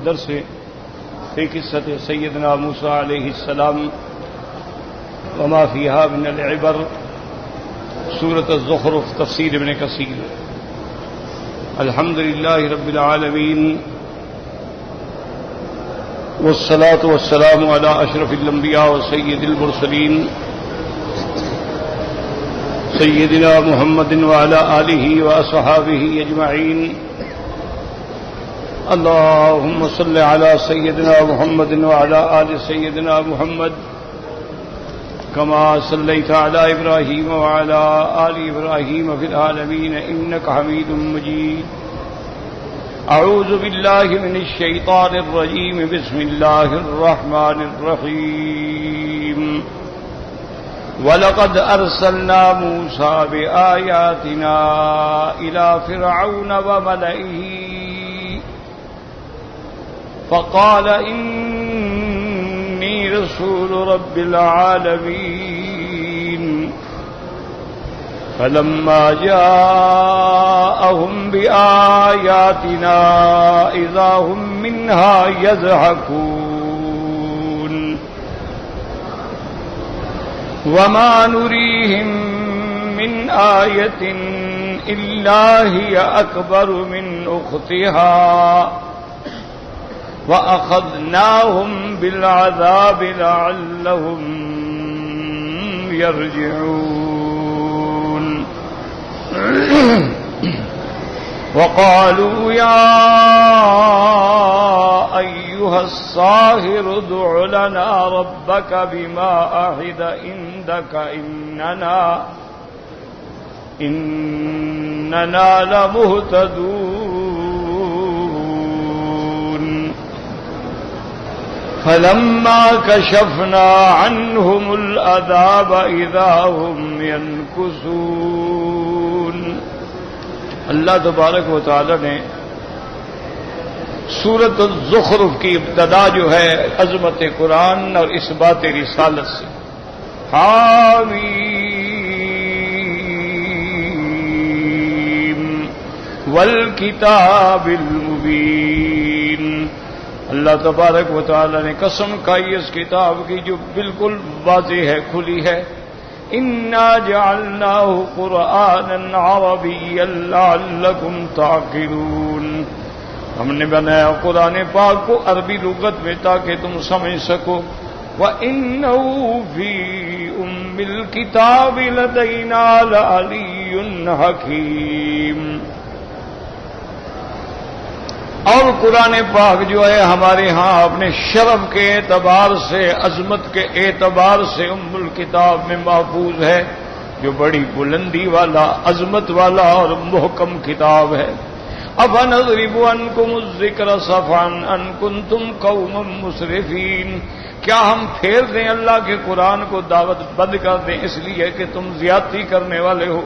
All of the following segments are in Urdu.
درس في قصة سيدنا موسى عليه السلام وما فيها من العبر سورة الزخرف تفسير ابن كثير. الحمد لله رب العالمين والصلاة والسلام على أشرف الأنبياء وسيد المرسلين سيدنا محمد وعلى آله وأصحابه أجمعين. اللهم صل على سيدنا محمد وعلى آل سيدنا محمد كما صليت على إبراهيم وعلى آل إبراهيم في العالمين إنك حميد مجيد. أعوذ بالله من الشيطان الرجيم. بسم الله الرحمن الرحيم. وَلَقَدْ أَرْسَلْنَا مُوسَى بِآيَاتِنَا إِلَى فِرْعَوْنَ وَمَلَئِهِ فَقَالَ إِنِّي رَسُولُ رَبِّ الْعَالَمِينَ. فَلَمَّا جَاءَهُمْ بِآيَاتِنَا إِذَا هُمْ مِنْهَا يَضْحَكُونَ. وَمَا نُرِيهِمْ مِنْ آيَةٍ إِلَّا هِيَ أَكْبَرُ مِنْ أُخْتِهَا وَأَخَذْنَاهُمْ بِالْعَذَابِ لَعَلَّهُمْ يَرْجِعُونَ. وَقَالُوا يَا أَيُّهَا السَّاحِرُ ادْعُ لَنَا رَبَّكَ بِمَا عَهِدَ عِندَكَ إِنَّنَا لَمُهْتَدُونَ. فَلَمَّا كَشَفْنَا عَنْهُمُ الْعَذَابَ إِذَا هُمْ يَنكُثُونَ. اللہ تبارک و تعالی نے سورۃ الزخرف کی ابتدا جو ہے عظمت قرآن اور اثبات رسالت سے حامیم والکتاب المبین. اللہ تبارک و تعالی نے قسم کھائی اس کتاب کی جو بالکل واضح ہے، کھلی ہے. اِنَّا جَعَلْنَاهُ قُرْآنًا عَرَبِيًّا لَعَلَّكُمْ تَعْقِلُونَ. ہم نے بنایا قرآن پاک کو عربی لغت میں تاکہ تم سمجھ سکو. وَإِنَّهُ فِي أُمِّ الْكِتَابِ لَدَيْنَا لَعَلِيٌّ حَكِيمٌ. اور قرآن پاک جو ہے ہمارے ہاں اپنے شرف کے اعتبار سے، عظمت کے اعتبار سے ام الکتاب میں محفوظ ہے، جو بڑی بلندی والا، عظمت والا اور محکم کتاب ہے. أَفَنَضْرِبُ عَنْكُمُ الذِّكْرَ صَفْحًا أَن كُنتُمْ قَوْمًا مُسْرِفِينَ. کیا ہم پھیر دیں اللہ کے قرآن کو، دعوت بند کر دیں اس لیے کہ تم زیادتی کرنے والے ہو.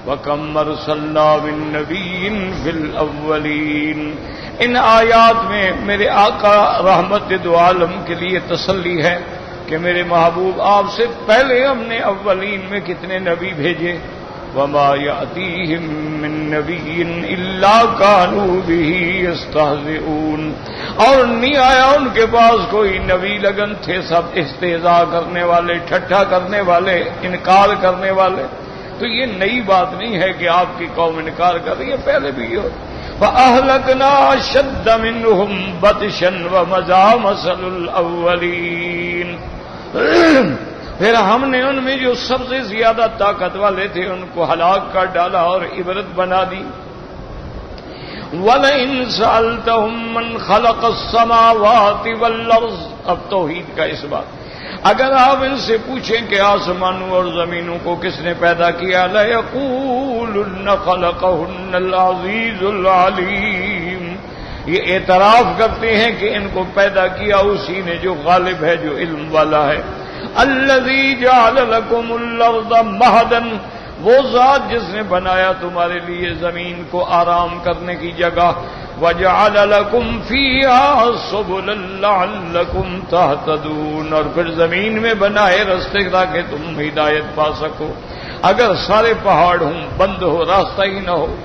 وَكَمْ أَرْسَلْنَا مِن نَّبِيٍّ فِي الْأَوَّلِينَ. ان آیات میں میرے آقا رحمت دو عالم کے لیے تسلی ہے کہ میرے محبوب آپ سے پہلے ہم نے اولین میں کتنے نبی بھیجے. وَمَا يَأْتِيهِم مِّن نَّبِيٍّ إِلَّا كَانُوا بِهِ يَسْتَهْزِئُونَ. اور نہیں آیا ان کے پاس کوئی نبی لگن تھے سب استہزاء کرنے والے، ٹھٹھا کرنے والے، انکار کرنے والے. تو یہ نئی بات نہیں ہے کہ آپ کی قوم انکار کر رہی ہے، پہلے بھی ہو. فَأَهْلَكْنَا أَشَدَّ مِنْهُمْ بَطْشًا وَمَضَىٰ مَثَلُ الْأَوَّلِينَ. پھر ہم نے ان میں جو سب سے زیادہ طاقت والے تھے ان کو ہلاک کر ڈالا اور عبرت بنا دی. وَلَئِن سَأَلْتَهُم مَّنْ خَلَقَ السَّمَاوَاتِ وَالْأَرْضَ. اب توحید کا اس بات، اگر آپ ان سے پوچھیں کہ آسمانوں اور زمینوں کو کس نے پیدا کیا، لَيَقُولُنَّ خَلَقَهُنَّ الْعَزِيزُ الْعَلِيمُ. یہ اعتراف کرتے ہیں کہ ان کو پیدا کیا اسی نے جو غالب ہے، جو علم والا ہے. الَّذِي جَعَلَ لَكُمُ الْأَرْضَ مَهْدًا. وہ ذات جس نے بنایا تمہارے لیے زمین کو آرام کرنے کی جگہ. وَجَعَلَ لَكُمْ فِيهَا سُبُلًا لَعَلَّكُمْ تَهْتَدُونَ. اور پھر زمین میں بنائے راستے تاکہ تم ہدایت پا سکو. اگر سارے پہاڑ ہوں، بند ہو، راستہ ہی نہ ہو.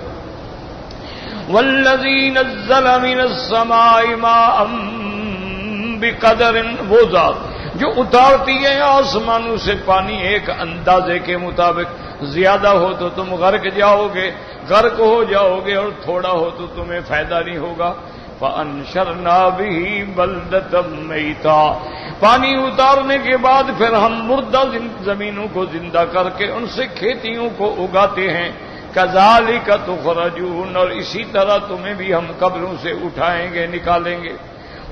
والذی نزل من السماء ماء بقدر، وہ ذات جو اتارتی ہے آسمانوں سے پانی ایک اندازے کے مطابق، زیادہ ہو تو تم غرق جاؤ گے، غرق ہو جاؤ گے، اور تھوڑا ہو تو تمہیں فائدہ نہیں ہوگا۔ فَأَنشَرْنَا بِهِ بَلْدَةً مَيْتًا، پانی اتارنے کے بعد پھر ہم مردہ زمینوں کو زندہ کر کے ان سے کھیتیوں کو اگاتے ہیں۔ كَذَلِكَ تُخْرَجُونَ، اور اسی طرح تمہیں بھی ہم قبروں سے اٹھائیں گے، نکالیں گے۔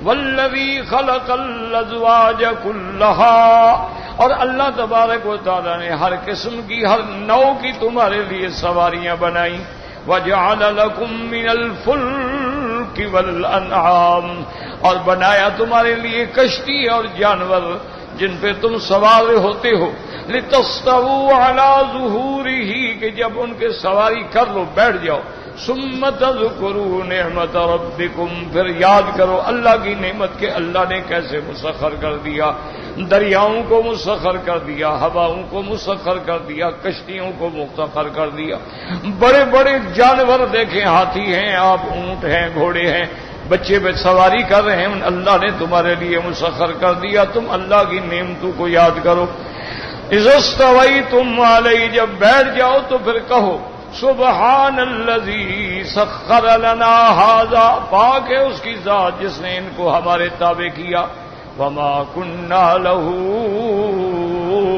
وَالَّذِي خَلَقَ الْأَزْوَاجَ كُلَّهَا، اور اللہ تبارک و تعالی نے ہر قسم کی، ہر نوع کی تمہارے لیے سواریاں بنائیں۔ وَجَعَلَ لَكُم مِّنَ الْفُلْكِ وَالْأَنْعَامِ، اور بنایا تمہارے لیے کشتی اور جانور جن پہ تم سوار ہوتے ہو۔ لِتَسْتَوُوا عَلَىٰ ظُهُورِهِ، کہ جب ان کے سواری کر لو بیٹھ جاؤ۔ ثُمَّ تَذْكُرُوا نِعْمَةَ رَبِّكُمْ، پھر یاد کرو اللہ کی نعمت کہ اللہ نے کیسے مسخر کر دیا، دریاؤں کو مسخر کر دیا، ہواؤں کو مسخر کر دیا، کشتیوں کو مسخر کر دیا۔ بڑے بڑے جانور دیکھیں، ہاتھی ہیں، آپ اونٹ ہیں، گھوڑے ہیں، بچے پہ سواری کر رہے ہیں، اللہ نے تمہارے لیے مسخر کر دیا۔ تم اللہ کی نعمتوں کو یاد کرو۔ اذا استویتم علیہ، جب بیٹھ جاؤ تو پھر کہو سبحان الذی سخر لنا ھذا، پاک ہے اس کی ذات جس نے ان کو ہمارے تابع کیا۔ وما كنا له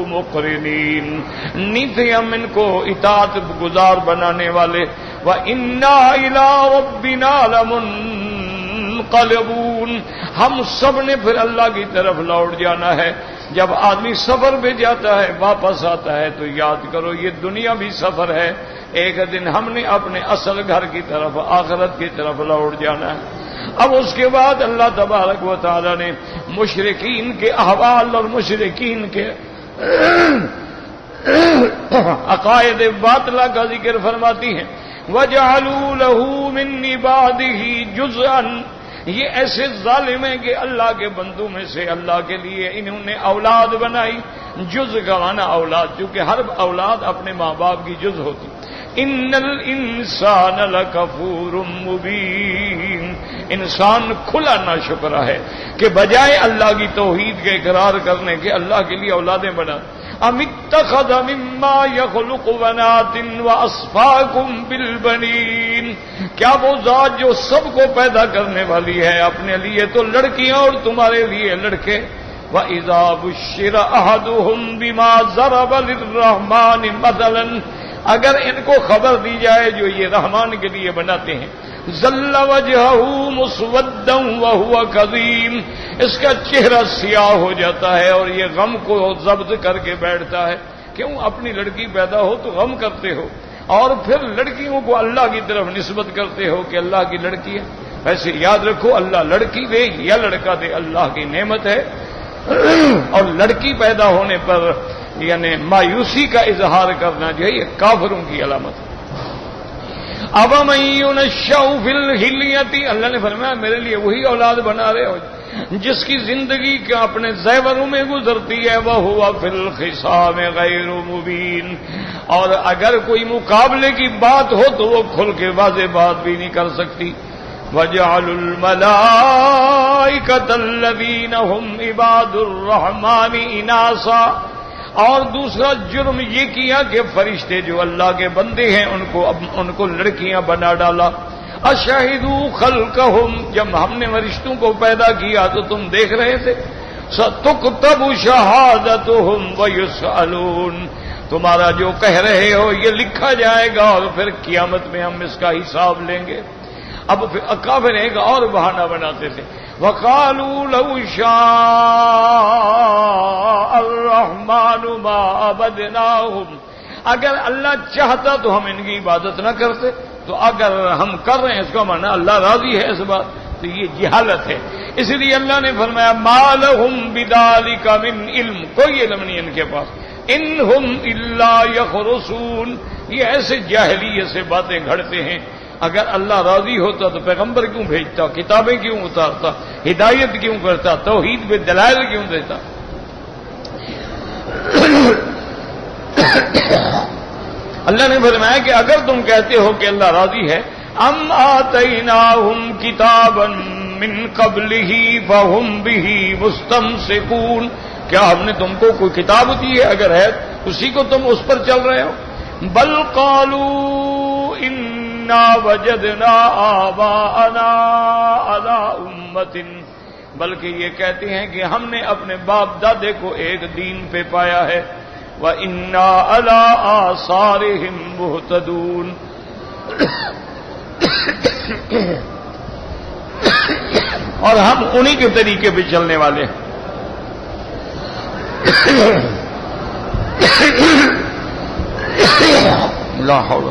مقرنین، نہیں تھے ہم ان کو اطاعت گزار بنانے والے۔ وَإِنَّا إِلَىٰ رَبِّنَا لَمُنقَلِبُونَ، ہم سب نے پھر اللہ کی طرف لوٹ جانا ہے۔ جب آدمی سفر پہ جاتا ہے واپس آتا ہے تو یاد کرو یہ دنیا بھی سفر ہے، ایک دن ہم نے اپنے اصل گھر کی طرف، آخرت کی طرف لوٹ جانا ہے۔ اب اس کے بعد اللہ تبارک و تعالی نے مشرکین کے احوال اور مشرکین کے عقائد باطلہ کا ذکر فرماتی ہیں۔ وَجَعَلُوا لَهُ مِنْ عِبَادِهِ جُزْءًا، یہ ایسے ظالم ہیں کہ اللہ کے بندوں میں سے اللہ کے لیے انہوں نے اولاد بنائی۔ جز کا معنی اولاد، چونکہ ہر اولاد اپنے ماں باپ کی جز ہوتی۔ ان الانسان لکفور مبین، انسان کھلا ناشکرا ہے کہ بجائے اللہ کی توحید کے اقرار کرنے کے اللہ کے لیے اولادیں بنا۔ ام اتخذ مما یخلق بنات واصفاکم بالبنین، کیا وہ ذات جو سب کو پیدا کرنے والی ہے اپنے لیے تو لڑکیاں اور تمہارے لیے لڑکے۔ وَإِذَا بُشِّرَ أَحَدُهُم بِمَا ضَرَبَ لِلرَّحْمَٰنِ مَثَلًا، اگر ان کو خبر دی جائے جو یہ رحمان کے لیے بناتے ہیں، ظل وجهه مسودا وهو كظيم، اس کا چہرہ سیاہ ہو جاتا ہے اور یہ غم کو ضبط کر کے بیٹھتا ہے۔ کیوں؟ اپنی لڑکی پیدا ہو تو غم کرتے ہو، اور پھر لڑکیوں کو اللہ کی طرف نسبت کرتے ہو کہ اللہ کی لڑکی ہے۔ ویسے یاد رکھو اللہ لڑکی دے یا لڑکا دے اللہ کی نعمت ہے، اور لڑکی پیدا ہونے پر یعنی مایوسی کا اظہار کرنا جو ہے یہ کافروں کی علامت ہے۔ اَوَمَن يُنَشَّأُ فِي الْحِلْيَةِ، اللہ نے فرمایا میرے لیے وہی اولاد بنا رہے ہو جس کی زندگی کا اپنے زیوروں میں گزرتی ہے۔ وَهُوَ فِي الْخِصَامِ غَيْرُ مُبِينٍ، اور اگر کوئی مقابلے کی بات ہو تو وہ کھل کے واضح بات بھی نہیں کر سکتی۔ وَجَعَلُوا الْمَلَائِكَةَ الَّذِينَ هُمْ عِبَادُ الرَّحْمَٰنِ إِنَاثًا، اور دوسرا جرم یہ کیا کہ فرشتے جو اللہ کے بندے ہیں ان کو لڑکیاں بنا ڈالا۔ اشہدوا خلقہم، جب ہم نے فرشتوں کو پیدا کیا تو تم دیکھ رہے تھے۔ ستکتب شہادتہم ویسألون، تمہارا جو کہہ رہے ہو یہ لکھا جائے گا اور پھر قیامت میں ہم اس کا حساب لیں گے۔ اب کافر ایک اور بہانہ بناتے تھے، وَقَالُوا لَوْ شَاءَ الرَّحْمَٰنُ مَا عَبَدْنَاهُمْ، اگر اللہ چاہتا تو ہم ان کی عبادت نہ کرتے، تو اگر ہم کر رہے ہیں اس کا معنی اللہ راضی ہے اس بات، تو یہ جہالت ہے۔ اس لیے اللہ نے فرمایا مَا لَهُمْ بِذَٰلِكَ مِنْ عِلْمٍ، کوئی علم نہیں ان کے پاس۔ إِنْ هُمْ إِلَّا يَخْرُصُونَ، یہ ایسے جاہلیت سے باتیں گھڑتے ہیں۔ اگر اللہ راضی ہوتا تو پیغمبر کیوں بھیجتا، کتابیں کیوں اتارتا، ہدایت کیوں کرتا، توحید پہ دلائل کیوں دیتا۔ اللہ نے فرمایا کہ اگر تم کہتے ہو کہ اللہ راضی ہے ام آتیناہم کتابا من قبلہ فہم بہ مستمسکون، کیا ہم نے تم کو کوئی کتاب دی ہے؟ اگر ہے اسی کو تم اس پر چل رہے ہو. بل قالوا انا وجدنا آباءنا علی امۃ، بلکہ یہ کہتے ہیں کہ ہم نے اپنے باپ دادے کو ایک دین پہ پایا ہے. وَإِنَّا عَلَىٰ آثَارِهِم مُهْتَدُونَ، اور ہم انہی کے طریقے پہ چلنے والے ہیں. لا حول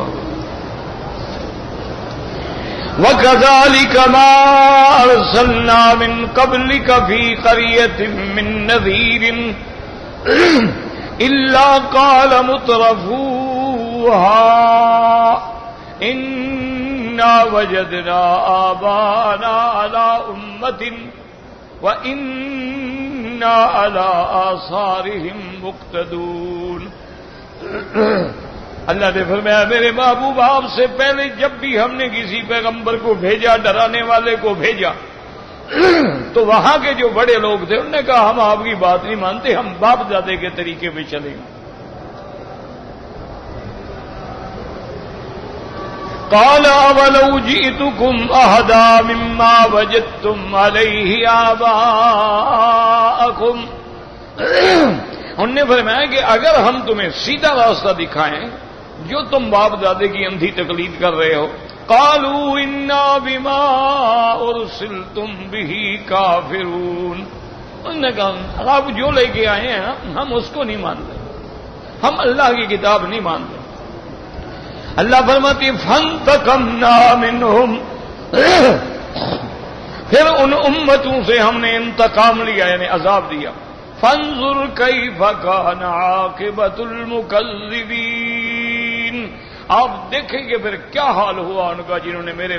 وَكَذَلِكَ مَا أَرْسَلْنَا مِن قَبْلِكَ فِي قَرْيَةٍ مِّن نَّذِيرٍ إِلَّا قَالَ مُتْرَفُوهَا إِنَّا وَجَدْنَا آبَاءَنَا عَلَىٰ أُمَّةٍ وَإِنَّا عَلَىٰ آثَارِهِم مُقْتَدُونَ. اللہ نے فرمایا میرے محبوب آپ سے پہلے جب بھی ہم نے کسی پیغمبر کو بھیجا، ڈرانے والے کو بھیجا، تو وہاں کے جو بڑے لوگ تھے انہوں نے کہا ہم آپ کی بات نہیں مانتے، ہم باپ دادے کے طریقے پہ چلیں گے. قال اولو جئتکم اہدی مما وجدتم علیہ آباءکم، انہوں نے فرمایا کہ اگر ہم تمہیں سیدھا راستہ دکھائیں جو تم باپ دادے کی اندھی تقلید کر رہے ہو. قالوا انا بما ارسلتم به کافرون، انہوں نے کہا آپ جو لے کے آئے ہیں ہم اس کو نہیں مانتے، ہم اللہ کی کتاب نہیں مانتے. اللہ فرماتی فانتقمنا منہم، پھر ان امتوں سے ہم نے انتقام لیا یعنی عذاب دیا. فانظر کیف کان عاقبۃ المکذبین، آپ دیکھیں گے پھر کیا حال ہوا ان کا جنہوں نے میرے